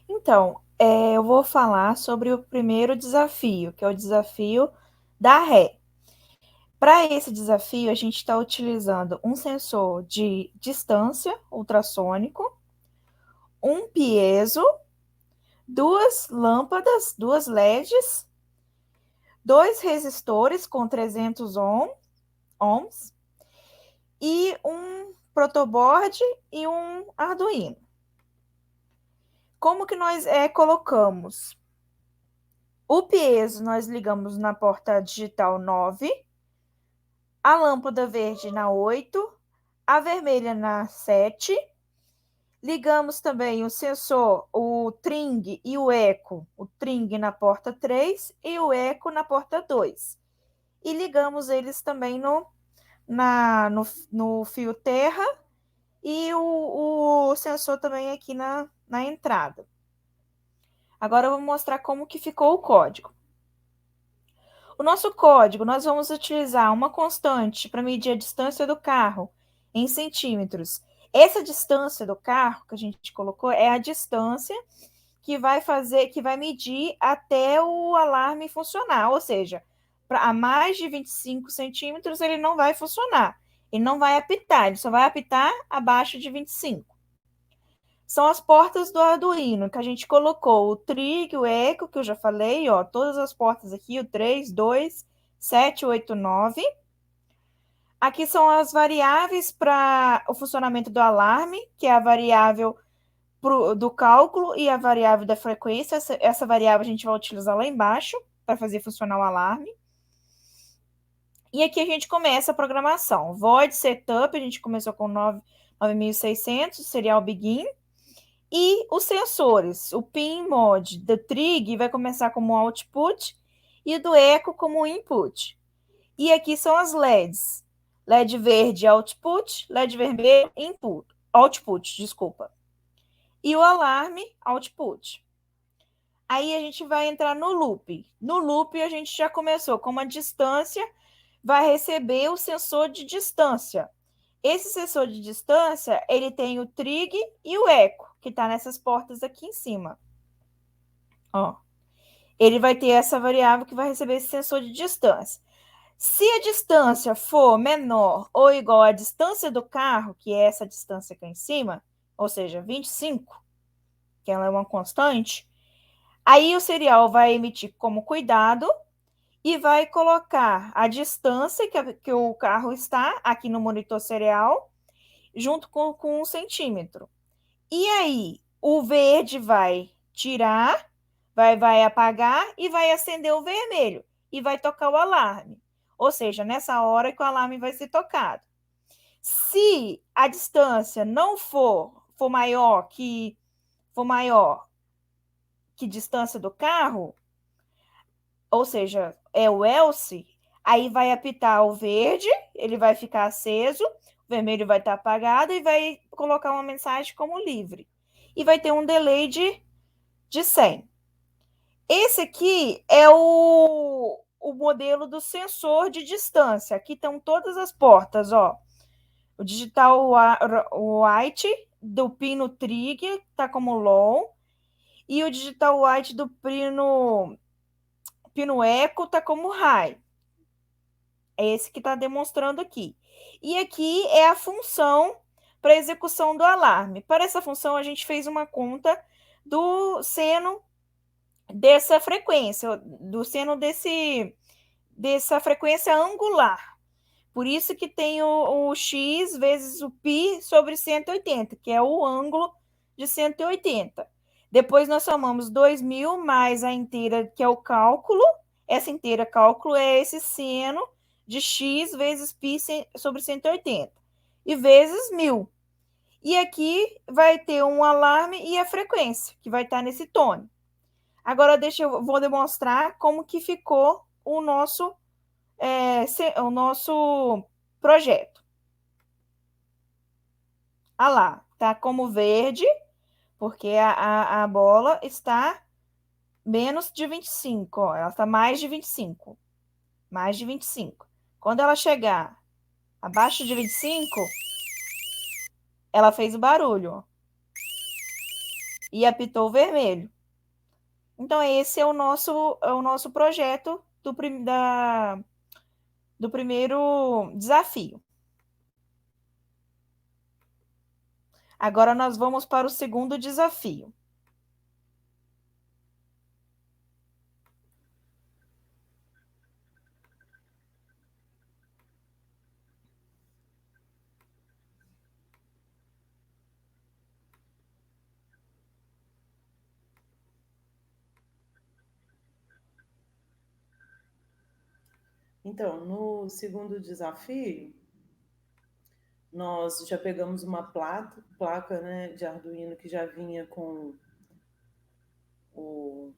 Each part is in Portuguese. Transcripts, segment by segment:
Então, eu vou falar sobre o primeiro desafio, que é o desafio da ré. Para esse desafio, a gente está utilizando um sensor de distância ultrassônico, um piezo, duas lâmpadas, duas LEDs, dois resistores com 300 ohms e um protoboard e um Arduino. Como que nós colocamos? O piezo nós ligamos na porta digital 9, a lâmpada verde na 8, a vermelha na 7. Ligamos também o sensor, o tring e o eco, o tring na porta 3 e o eco na porta 2. E ligamos eles também no fio terra e o sensor também aqui na entrada. Agora eu vou mostrar como que ficou o código. O nosso código, nós vamos utilizar uma constante para medir a distância do carro em centímetros. Essa distância do carro que a gente colocou é a distância que vai medir até o alarme funcionar. Ou seja, a mais de 25 centímetros ele não vai funcionar. Ele não vai apitar, ele só vai apitar abaixo de 25. São as portas do Arduino, que a gente colocou o trig, o eco, que eu já falei, ó, todas as portas aqui, o 3, 2, 7, 8, 9. Aqui são as variáveis para o funcionamento do alarme, que é a variável do cálculo e a variável da frequência. Essa variável a gente vai utilizar lá embaixo para fazer funcionar o alarme. E aqui a gente começa a programação. Void Setup, a gente começou com 9600, serial begin. E os sensores, o pin mod do trig vai começar como output e do eco como input. E aqui são as LEDs. LED verde output, LED vermelho input, output, desculpa. E o alarme output. Aí a gente vai entrar no loop. No loop a gente já começou com uma distância, vai receber o sensor de distância. Esse sensor de distância, ele tem o trig e o eco, que está nessas portas aqui em cima. Ó. Ele vai ter essa variável que vai receber esse sensor de distância. Se a distância for menor ou igual à distância do carro, que é essa distância aqui em cima, ou seja, 25, que ela é uma constante, aí o serial vai emitir como cuidado e vai colocar a distância que o carro está aqui no monitor serial, junto com 1 centímetro. E aí, o verde vai tirar, vai apagar e vai acender o vermelho. E vai tocar o alarme. Ou seja, nessa hora que o alarme vai ser tocado. Se a distância não for maior que distância do carro, ou seja, é o else, aí vai apitar o verde, ele vai ficar aceso, o vermelho vai estar apagado e vai colocar uma mensagem como livre. E vai ter um delay de 100. Esse aqui é o modelo do sensor de distância. Aqui estão todas as portas, ó. O digital white do pino trigger está como low. E o digital white do pino eco está como high. É esse que está demonstrando aqui. E aqui é a função para execução do alarme. Para essa função, a gente fez uma conta do seno dessa frequência, do seno dessa frequência angular. Por isso que tem o x vezes o π sobre 180, que é o ângulo de 180. Depois nós somamos 2.000 mais a inteira, que é o cálculo. Essa inteira cálculo é esse seno de x vezes π sobre 180. E vezes 1.000. E aqui vai ter um alarme e a frequência, que vai estar nesse tone. Agora vou demonstrar como que ficou o nosso projeto. Ah lá, tá como verde, porque a bola está menos de 25, ó, ela está mais de 25. Mais de 25. Quando ela chegar abaixo de 25, ela fez o barulho, ó. e apitou vermelho. Então, esse é o nosso projeto do primeiro desafio. Agora nós vamos para o segundo desafio. Então, no segundo desafio, nós já pegamos uma placa, né, de Arduino que já vinha com o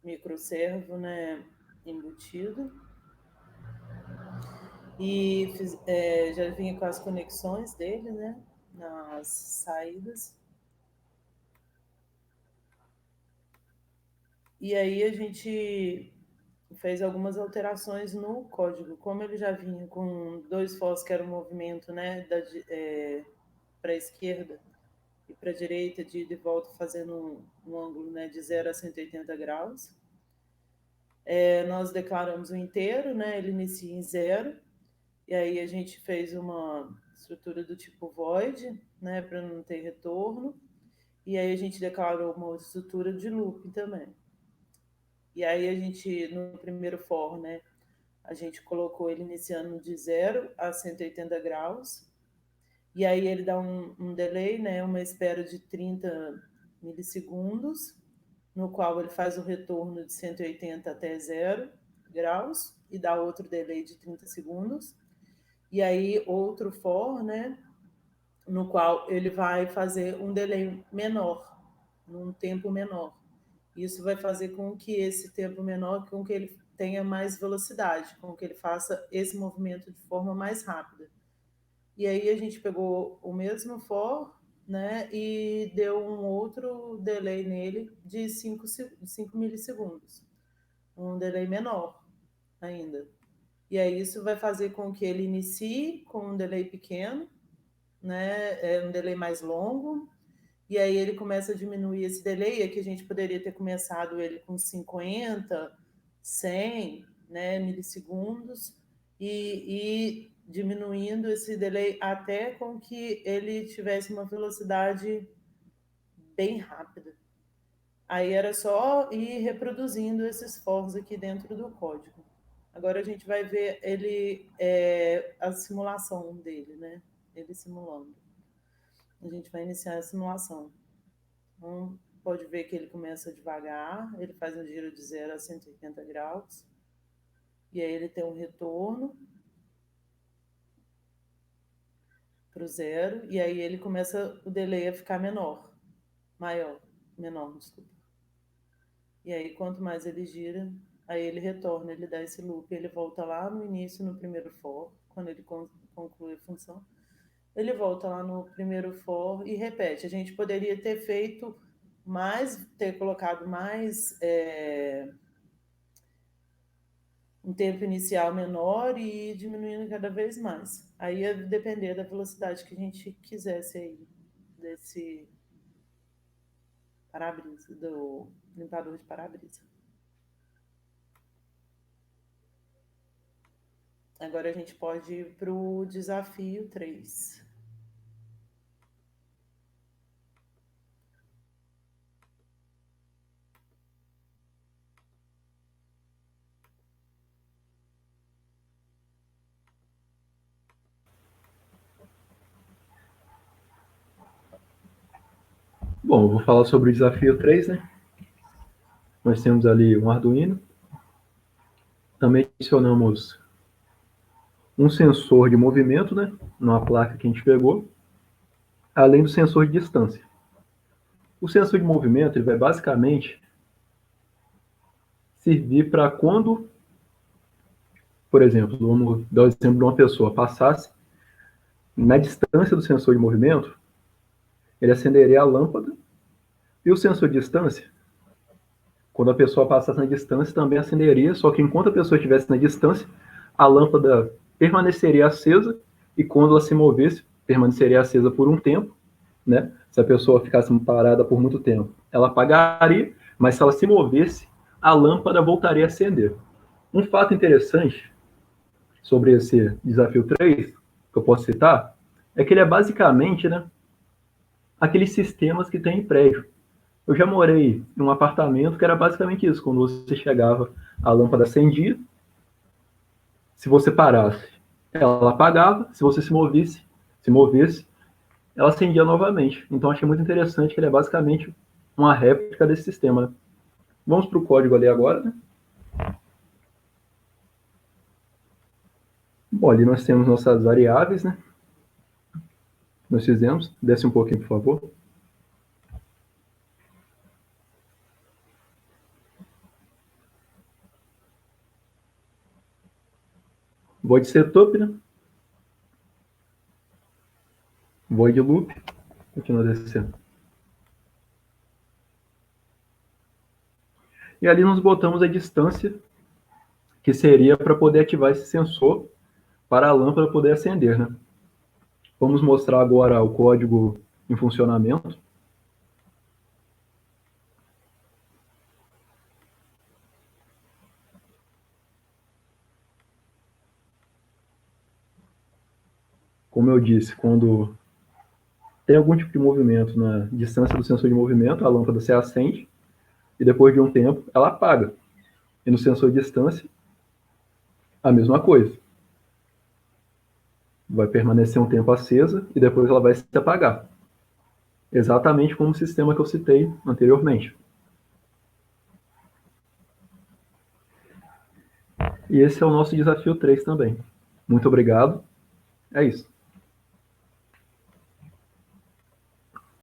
microservo, né, embutido. E já vinha com as conexões dele, né, nas saídas. E aí a gente fez algumas alterações no código. Como ele já vinha com 2 fós, que era o movimento, né, para a esquerda e para a direita, de ida e volta, fazendo um ângulo, né, de 0 a 180 graus. Nós declaramos o inteiro, né, ele inicia em 0, e aí a gente fez uma estrutura do tipo void, né, para não ter retorno, e aí a gente declarou uma estrutura de loop também. E aí a gente, no primeiro for, né, a gente colocou ele iniciando de 0 a 180 graus, e aí ele dá um delay, né, uma espera de 30 milissegundos, no qual ele faz o retorno de 180 até 0 graus, e dá outro delay de 30 segundos, e aí outro for, né, no qual ele vai fazer um delay menor, num tempo menor. Isso vai fazer com que esse tempo menor, com que ele tenha mais velocidade, com que ele faça esse movimento de forma mais rápida. E aí a gente pegou o mesmo for, né, e deu um outro delay nele de 5 milissegundos, um delay menor ainda. E aí isso vai fazer com que ele inicie com um delay pequeno, né, um delay mais longo, e aí ele começa a diminuir esse delay, que a gente poderia ter começado ele com 50, 100, né, milissegundos, e diminuindo esse delay até com que ele tivesse uma velocidade bem rápida. Aí era só ir reproduzindo esses fors aqui dentro do código. Agora a gente vai ver a simulação dele, né? Ele simulando. A gente vai iniciar a simulação. Então, pode ver que ele começa devagar, ele faz um giro de 0 a 180 graus, e aí ele tem um retorno para o 0, e aí ele começa o delay a ficar menor, desculpa. E aí, quanto mais ele gira, aí ele retorna, ele dá esse loop, ele volta lá no início, no primeiro for, quando ele conclui a função, ele volta lá no primeiro for e repete. A gente poderia ter feito mais, ter colocado mais um tempo inicial menor e ir diminuindo cada vez mais. Aí ia depender da velocidade que a gente quisesse aí, desse para-brisa, do limpador de para-brisa. Agora a gente pode ir para o desafio 3. Bom, eu vou falar sobre o desafio 3, né? Nós temos ali um Arduino. Também adicionamos um sensor de movimento, né? Numa placa que a gente pegou, além do sensor de distância. O sensor de movimento ele vai basicamente servir para quando, por exemplo, vamos dar o exemplo de uma pessoa passasse na distância do sensor de movimento, ele acenderia a lâmpada, e o sensor de distância, quando a pessoa passasse na distância, também acenderia, só que enquanto a pessoa estivesse na distância, a lâmpada permaneceria acesa e quando ela se movesse, permaneceria acesa por um tempo, né? Se a pessoa ficasse parada por muito tempo, ela apagaria, mas se ela se movesse, a lâmpada voltaria a acender. Um fato interessante sobre esse desafio 3, que eu posso citar, é que ele é basicamente, né, aqueles sistemas que tem em prédio. Eu já morei em um apartamento que era basicamente isso. Quando você chegava, a lâmpada acendia. Se você parasse, ela apagava. Se você se movesse, ela acendia novamente. Então, achei muito interessante que ele é basicamente uma réplica desse sistema, né? Vamos para o código ali agora, né? Bom, ali nós temos nossas variáveis, né? Nós fizemos. Desce um pouquinho, por favor. Void setup, né? Void loop. Continua descendo. E ali nós botamos a distância que seria para poder ativar esse sensor para a lâmpada poder acender, né? Vamos mostrar agora o código em funcionamento. Como eu disse, quando tem algum tipo de movimento na distância do sensor de movimento, a lâmpada se acende e depois de um tempo ela apaga. E no sensor de distância, a mesma coisa. Vai permanecer um tempo acesa e depois ela vai se apagar. Exatamente como o sistema que eu citei anteriormente. E esse é o nosso desafio 3 também. Muito obrigado. É isso.